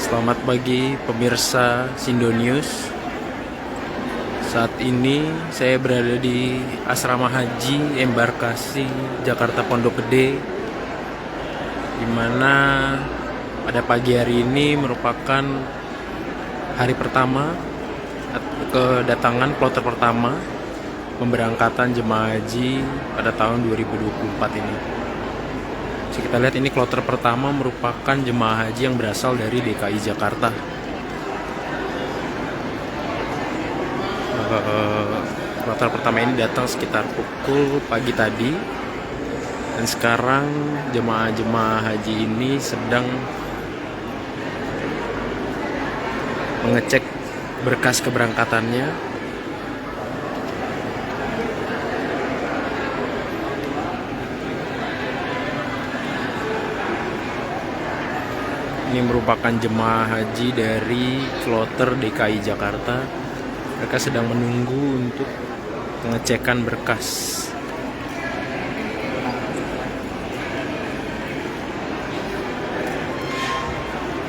Selamat pagi pemirsa Sindo News. Saat ini saya berada di Asrama Haji Embarkasi Jakarta Pondok Gede, di mana pada pagi hari ini merupakan hari pertama kedatangan kloter pertama pemberangkatan jemaah haji pada tahun 2024 ini. Jadi kita lihat ini kloter pertama merupakan jemaah haji yang berasal dari DKI Jakarta. Kloter pertama ini datang sekitar pukul pagi tadi, dan sekarang jemaah-jemaah haji ini sedang mengecek berkas keberangkatannya. Ini merupakan jemaah haji dari kloter DKI Jakarta. Mereka sedang menunggu untuk pengecekan berkas.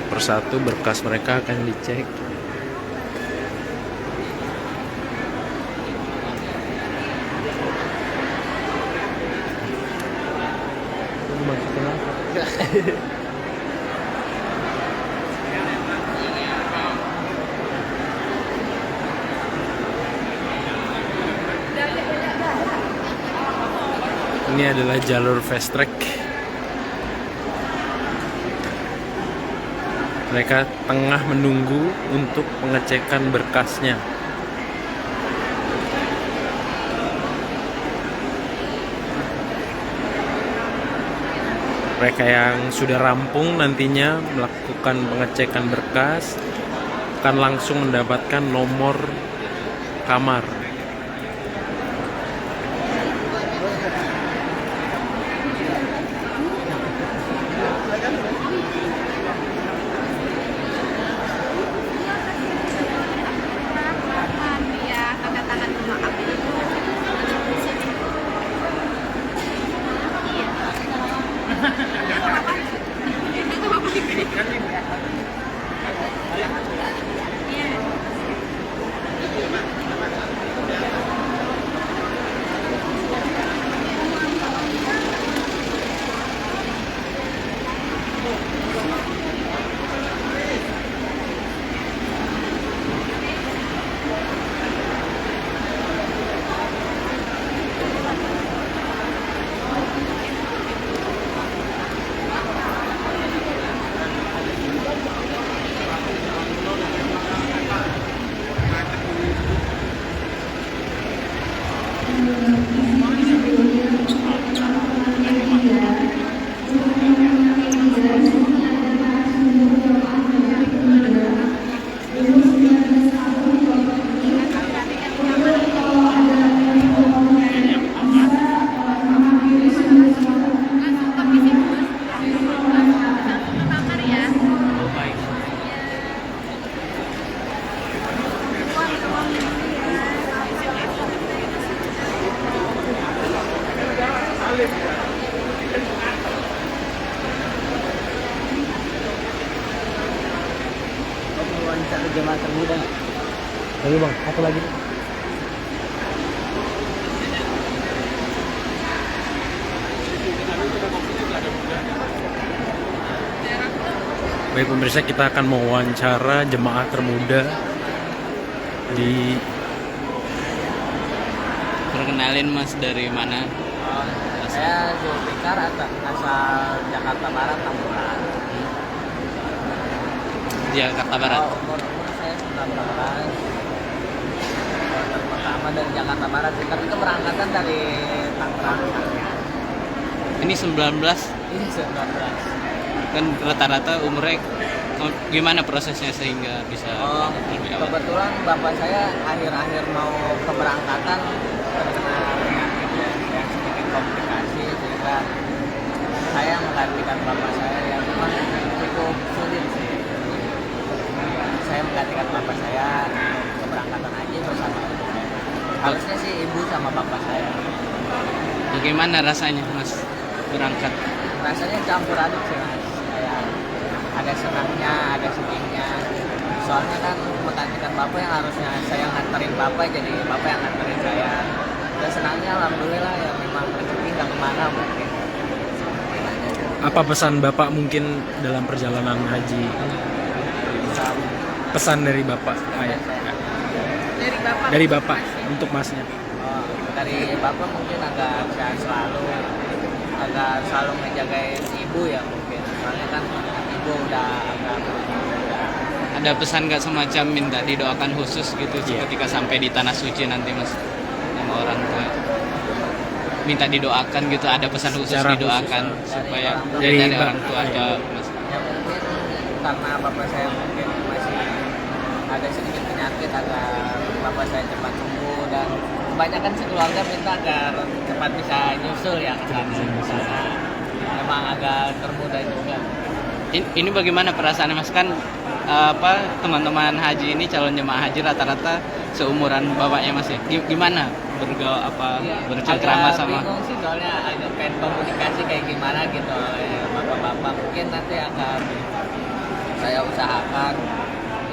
Persatu berkas mereka akan dicek. Ini adalah jalur fast track. Mereka tengah menunggu untuk pengecekan berkasnya. Mereka yang sudah rampung nantinya melakukan pengecekan berkas akan langsung mendapatkan nomor kamar. Wawancara jemaah termuda nggak? Lagi bang, satu lagi. Baik pemirsa, kita akan mewawancara jemaah termuda di. Perkenalin Mas, dari mana? Saya Zulfikar, asal Jakarta Barat, Tamburan. Jakarta Barat. Umur saya 19. Kloter pertama dari Jakarta Barat sih, tapi keberangkatan dari Tangerang. Ini 19, Ini 19. kan rata-rata umurnya gimana prosesnya sehingga bisa lebih awal? Kebetulan bapak saya akhir-akhir mau keberangkatan terkena penyakit yang sedikit komplikasi, sehingga saya menggantikan bapak saya yang memang cukup sulit sih. Saya menggantikan bapak saya keberangkatan haji bersama ibu saya. Harusnya sih ibu sama bapak saya. Bagaimana rasanya Mas berangkat? Rasanya campur aduk sih Mas. ada senangnya, ada sedihnya. Soalnya kan menggantikan bapak yang harusnya saya nganterin bapak, jadi bapak yang nganterin saya. Dan senangnya alhamdulillah ya, memang rezeki nggak kemana mungkin. Apa pesan bapak mungkin dalam perjalanan haji? Pesan dari bapak, ayah. Dari bapak untuk masnya. Oh, dari bapak mungkin agak selalu ngejagain ibu ya mungkin. Soalnya kan ibu udah agak Ada pesan nggak semacam minta didoakan khusus gitu ketika sampai di tanah suci nanti mas sama orang tua? Minta didoakan gitu, ada pesan khusus Secara didoakan khusus, supaya dari dari bapak, orang tua ke mas. ya mungkin karena bapak saya mungkin masih ada sedikit penyakit agar bapak saya cepat sembuh, dan kebanyakan sekeluarga minta agar cepat bisa nyusul ya ke sana. Karena memang agak termuda juga. Ini bagaimana perasaan mas, kan teman-teman haji ini calon jemaah haji rata-rata seumuran bapaknya mas ya? Gimana bergaul bercengkrama Agak sama? bingung sih, soalnya agak pengen komunikasi kayak gimana gitu oleh bapak-bapak. Mungkin nanti akan saya usahakan.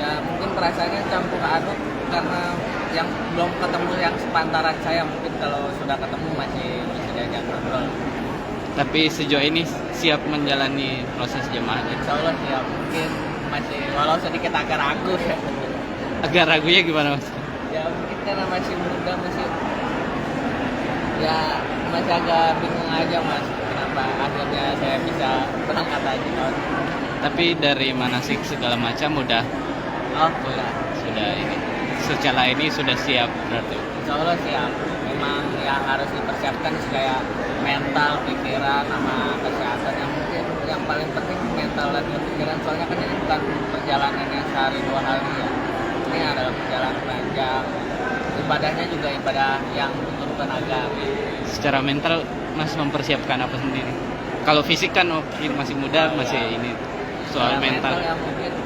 Ya mungkin perasaannya campur aduk karena yang belum ketemu yang sepantaran saya, mungkin kalau sudah ketemu masih bisa diajak ngobrol. Tapi sejauh ini siap menjalani proses jemaah haji? Insya Allah ya, mungkin masih walau sedikit agak ragu ya. Agak ragunya gimana mas? Ya mungkin karena masih muda, masih agak bingung aja mas, kenapa akhirnya saya bisa berangkat haji tahun ini. Tapi dari manasik segala macam udah sudah ini secara ini sudah siap berarti. Insya Allah siap. Memang yang harus dipersiapkan kayak mental, pikiran, sama kesehatan. Yang mungkin yang paling penting mental dan pikiran, soalnya kan ini bukan perjalanan yang sehari dua hari ya. Ini adalah perjalanan panjang. Ibadahnya juga ibadah yang betul-betul agama. Secara mental mas mempersiapkan apa sendiri? Kalau fisik kan masih muda, masih ini soal mental. Ya mungkin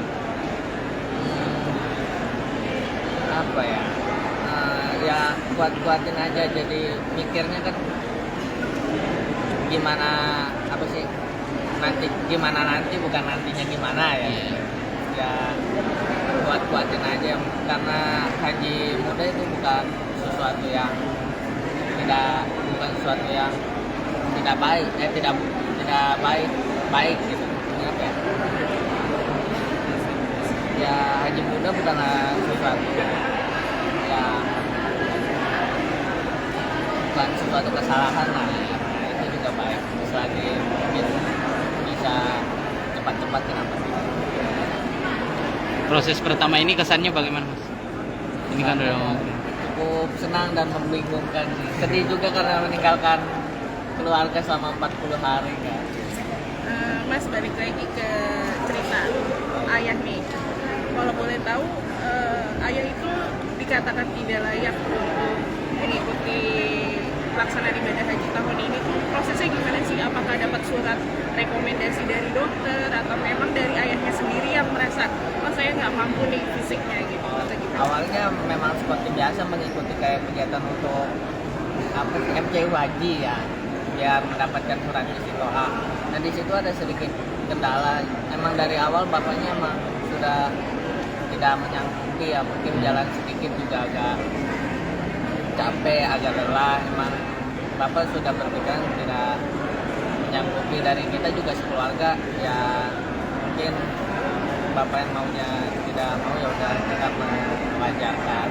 apa ya? Ya kuat-kuatin aja, jadi mikirnya kan gimana nanti bukan nantinya gimana ya. Ya kuat-kuatin aja, karena haji muda itu bukan sesuatu yang tidak baik gitu. Ini apa ya? Ya haji muda bukanlah sesuatu bukan suatu kesalahan lah, itu juga baik. Selagi mungkin bisa cepat-cepat, kenapa tidak? Proses pertama ini kesannya bagaimana mas? Ini kan udah Cukup senang dan membingungkan, sedih juga karena meninggalkan keluarga selama 40 hari kan. Mas balik lagi ke cerita ayah nih. Kalau boleh tahu, ayah itu dikatakan tidak layak untuk mengikuti pelaksanaan ibadah haji tahun ini tuh prosesnya gimana sih? Apakah dapat surat rekomendasi dari dokter atau memang dari ayahnya sendiri yang merasa saya nggak mampu nih fisiknya gitu atau gimana? Awalnya memang seperti biasa mengikuti kayak kegiatan untuk MCU haji ya, biar mendapatkan surat istiqoah. Nah di situ ada sedikit kendala. Emang dari awal bapaknya emang sudah tidak menyanggupi ya, mungkin jalan sedikit juga agak capek, agak lelah. Emang bapak sudah berpikiran tidak menyanggupi. Dari kita juga sekeluarga ya, mungkin bapak yang maunya tidak mau ya udah kita mewajarkan.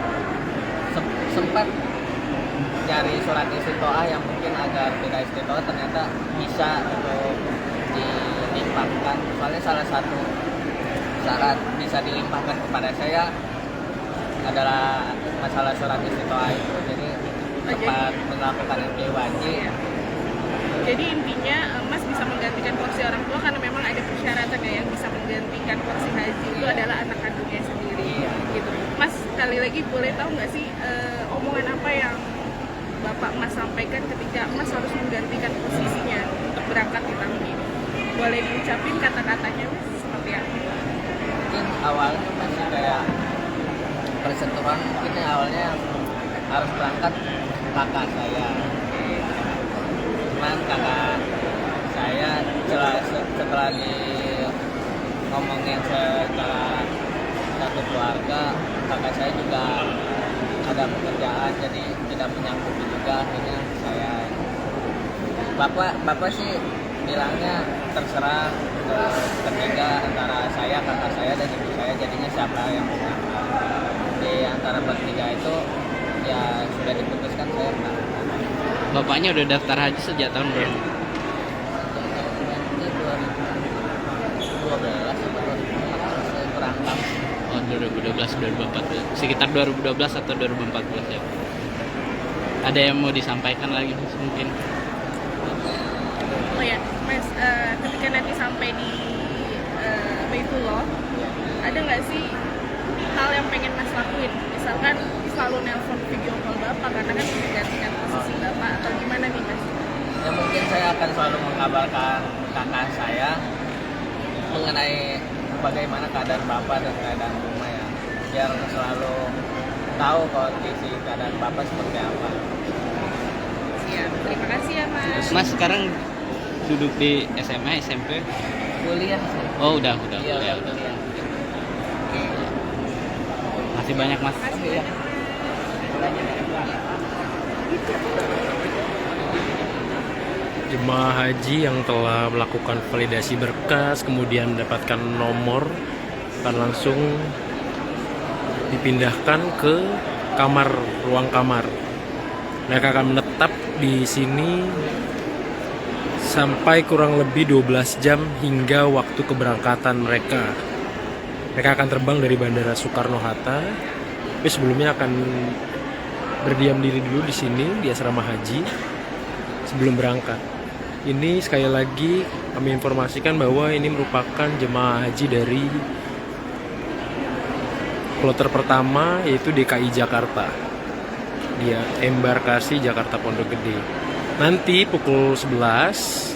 Sempat cari surat istiqoah yang mungkin agar tidak istiqoah, ternyata bisa untuk dilimpahkan. Soalnya salah satu syarat bisa dilimpahkan kepada saya adalah masalah surat istiqoah itu. Jadi cepat melakukan MJ wajib. Jadi intinya Mas bisa menggantikan porsi orang tua karena memang ada persyaratan ya, yang bisa menggantikan porsi haji itu adalah anak kandungnya sendiri gitu. Mas sekali lagi boleh tahu nggak sih omongan apa yang Bapak Mas sampaikan ketika Mas harus menggantikan posisinya untuk berangkat di tahun ini? Boleh diucapin kata-katanya Mas seperti apa? Mungkin awalnya masih kayak persetujuan, mungkin awalnya harus berangkat kakak saya. Cuman kakak saya setelah ngomongin secara satu keluarga, kakak saya juga ada pekerjaan jadi tidak menyanggupi juga, akhirnya saya bapak sih bilangnya terserah ketiga antara saya, kakak saya dan ibu saya, jadinya siapa yang berangkat di antara bertiga itu ya sudah diputuskan saya berangkat. Bapaknya udah daftar haji sejak tahun berapa? Ini 2012 atau 2014 saya berangkat. Oh, 2012 2014. Sekitar 2012 atau 2014 ya. Ada yang mau disampaikan lagi Mas, mungkin? Oh ya, Mas, ketika nanti sampai di Baitullah, ada nggak sih hal yang pengen Mas lakuin? Misalkan selalu nelpon video call Bapak karena kan menggantikan posisi Bapak, atau gimana nih Mas? Ya mungkin saya akan selalu mengabarkan kakak saya mengenai bagaimana keadaan bapak dan keadaan rumah ya, biar selalu tahu kondisi keadaan bapak seperti apa. Siap, terima kasih ya Mas. Mas sekarang duduk di SMA, SMP? Kuliah sih. Oh, udah Iya, kuliah. kuliah. Masih banyak Mas. Iya. Jemaah haji yang telah melakukan validasi berkas kemudian mendapatkan nomor akan langsung dipindahkan ke ruang kamar. Mereka akan menetap di sini sampai kurang lebih 12 jam hingga waktu keberangkatan mereka. Mereka akan terbang dari Bandara Soekarno-Hatta, tapi sebelumnya akan berdiam diri dulu di sini di asrama haji sebelum berangkat. Ini sekali lagi kami informasikan bahwa ini merupakan jemaah haji dari kloter pertama, yaitu DKI Jakarta, dia embarkasi Jakarta Pondok Gede. Nanti pukul 11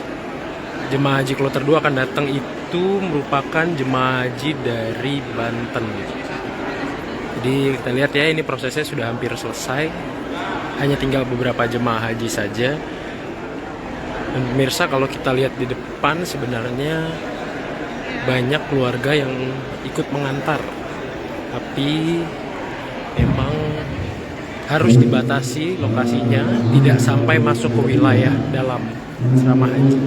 jemaah haji kloter 2 akan datang, itu merupakan jemaah haji dari Banten. Jadi kita lihat ya, ini prosesnya sudah hampir selesai, hanya tinggal beberapa jemaah haji saja. Dan pemirsa, kalau kita lihat di depan sebenarnya banyak keluarga yang ikut mengantar, tapi memang harus dibatasi lokasinya, tidak sampai masuk ke wilayah dalam asrama haji.